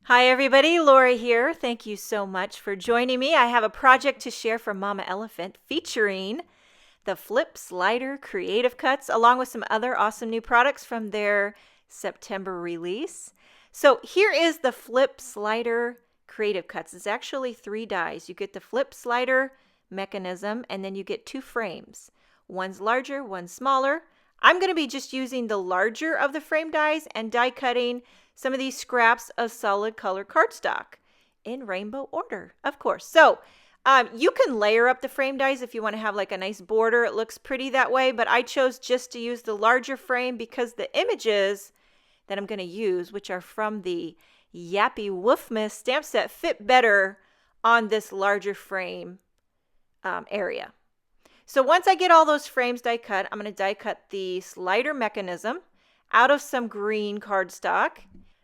Hi everybody, Laura here. Thank you so much for joining me. I have a project to share from Mama Elephant featuring the Flip Slider Creative Cuts along with some other awesome new products from their September release. So here is the Flip Slider Creative Cuts. It's actually 3 dies. You get the flip slider mechanism and then you get 2 frames. One's larger, one's smaller. I'm going to be just using the larger of the frame dies and die cutting some of these scraps of solid color cardstock in rainbow order, of course. So you can layer up the frame dies if you want to have like a nice border. It looks pretty that way, but I chose just to use the larger frame because the images that I'm going to use, which are from the Yappy Woofmas stamp set, fit better on this larger frame area. So once I get all those frames die cut, I'm going to die cut the slider mechanism out of some green cardstock.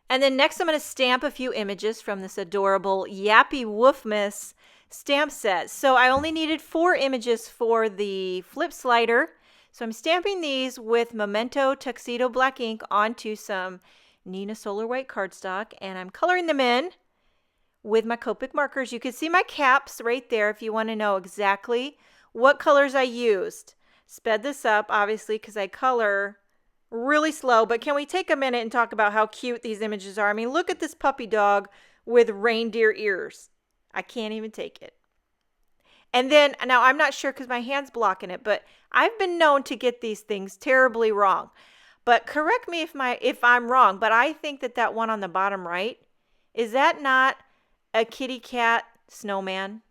And then next I'm going to stamp a few images from this adorable Yappy Woofmas stamp set. So I only needed 4 images for the flip slider. So I'm stamping these with Memento Tuxedo Black ink onto some Neenah Solar White cardstock. And I'm coloring them in with my Copic markers. You can see my caps right there if you want to know exactly what colors I used. Sped this up, obviously, because I color really slow. But can we take a minute and talk about how cute these images are? I mean, look at this puppy dog with reindeer ears. I can't even take it. And then, now I'm not sure because my hand's blocking it, but I've been known to get these things terribly wrong. But correct me if I'm wrong, but I think that one on the bottom right, is that not a kitty cat snowman?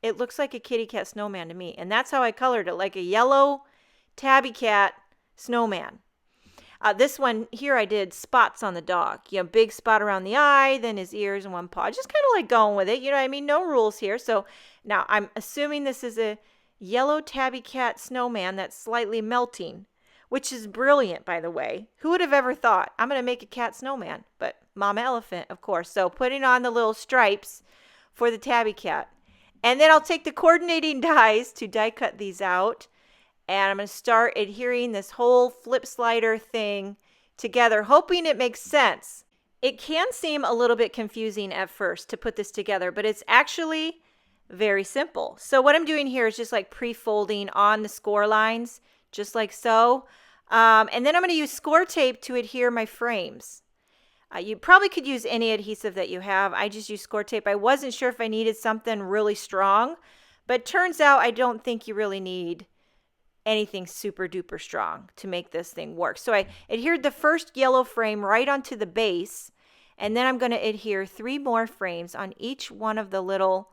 It looks like a kitty cat snowman to me. And that's how I colored it, like a yellow tabby cat snowman. This one here I did spots on the dog. You know, big spot around the eye, then his ears and one paw. Just kind of like going with it. You know what I mean? No rules here. So now I'm assuming this is a yellow tabby cat snowman that's slightly melting, which is brilliant, by the way. Who would have ever thought? I'm going to make a cat snowman, but Mama Elephant, of course. So putting on the little stripes for the tabby cat. And then I'll take the coordinating dies to die cut these out. And I'm going to start adhering this whole flip slider thing together, hoping it makes sense. It can seem a little bit confusing at first to put this together, but it's actually very simple. So what I'm doing here is just like pre-folding on the score lines, just like so. And then I'm going to use Scor-Tape to adhere my frames. You probably could use any adhesive that you have. I just use Scor-Tape. I wasn't sure if I needed something really strong, but turns out I don't think you really need anything super duper strong to make this thing work. So I adhered the first yellow frame right onto the base, and then I'm going to adhere 3 more frames on each one of the little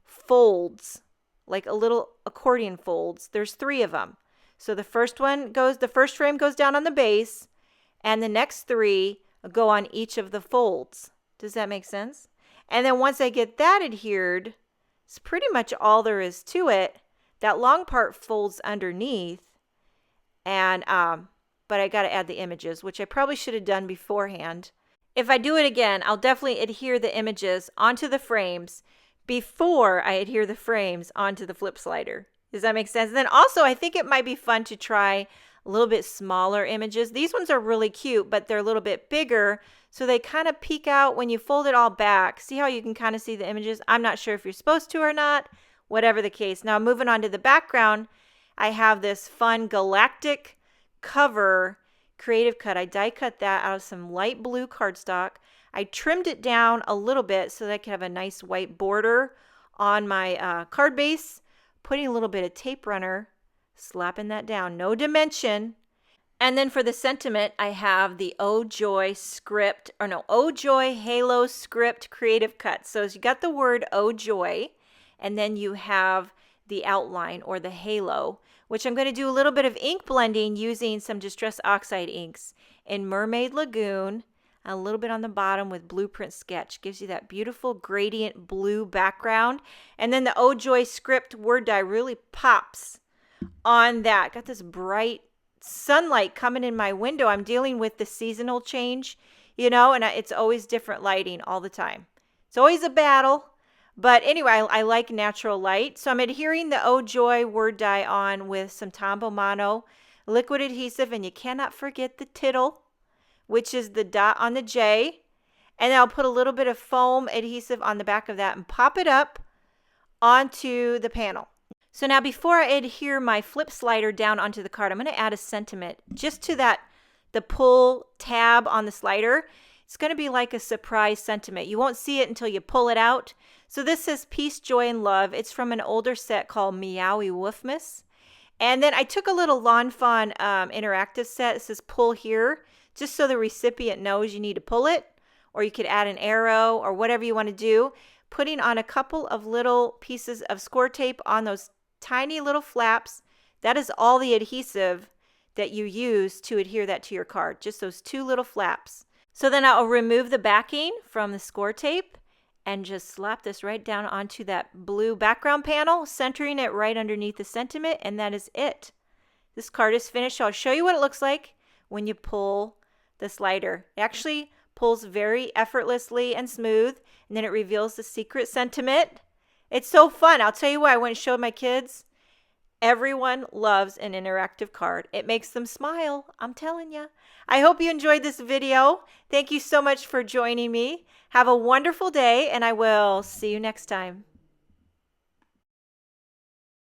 folds, like a little accordion folds. There's 3 of them. So the first frame goes down on the base, and the next 3 go on each of the folds. Does that make sense? And then once I get that adhered, it's pretty much all there is to it. That long part folds underneath, and but I got to add the images, which I probably should have done beforehand. If I do it again, I'll definitely adhere the images onto the frames before I adhere the frames onto the flip slider. Does that make sense? And then also, I think it might be fun to try a little bit smaller images. These ones are really cute, but they're a little bit bigger, so they kind of peek out when you fold it all back. See how you can kind of see the images? I'm not sure if you're supposed to or not, whatever the case. Now, moving on to the background, I have this fun Galactic cover creative cut. I die cut that out of some light blue cardstock. I trimmed it down a little bit so that I could have a nice white border on my card base, putting a little bit of tape runner, slapping that down, no dimension. And then for the sentiment, I have the Oh Joy Halo script creative cut. So you got the word Oh Joy, and then you have the outline or the halo, which I'm going to do a little bit of ink blending using some Distress Oxide inks in Mermaid Lagoon, a little bit on the bottom with Blueprint Sketch. Gives you that beautiful gradient blue background. And then the Oh Joy script word die really pops on that. Got this bright sunlight coming in my window. I'm dealing with the seasonal change, and it's always different lighting all the time. It's always a battle. But anyway, I like natural light. So I'm adhering the Oh Joy word die on with some Tombow Mono liquid adhesive. And you cannot forget the tittle, which is the dot on the J. And then I'll put a little bit of foam adhesive on the back of that and pop it up onto the panel. So now before I adhere my flip slider down onto the card, I'm going to add a sentiment just to the pull tab on the slider. It's going to be like a surprise sentiment. You won't see it until you pull it out. So this says peace, joy, and love. It's from an older set called MEOWY Woofmas. And then I took a little Lawn Fawn interactive set. It says pull here, just so the recipient knows you need to pull it. Or you could add an arrow or whatever you want to do. Putting on a couple of little pieces of Scor-Tape on those tiny little flaps. That is all the adhesive that you use to adhere that to your card. Just those two little flaps. So then I'll remove the backing from the Scor-Tape and just slap this right down onto that blue background panel, centering it right underneath the sentiment, and that is it. This card is finished. I'll show you what it looks like when you pull the slider. It actually pulls very effortlessly and smooth, and then it reveals the secret sentiment. It's so fun. I'll tell you what, I went and showed my kids. Everyone loves an interactive card. It makes them smile, I'm telling you. I hope you enjoyed this video. Thank you so much for joining me. Have a wonderful day, and I will see you next time.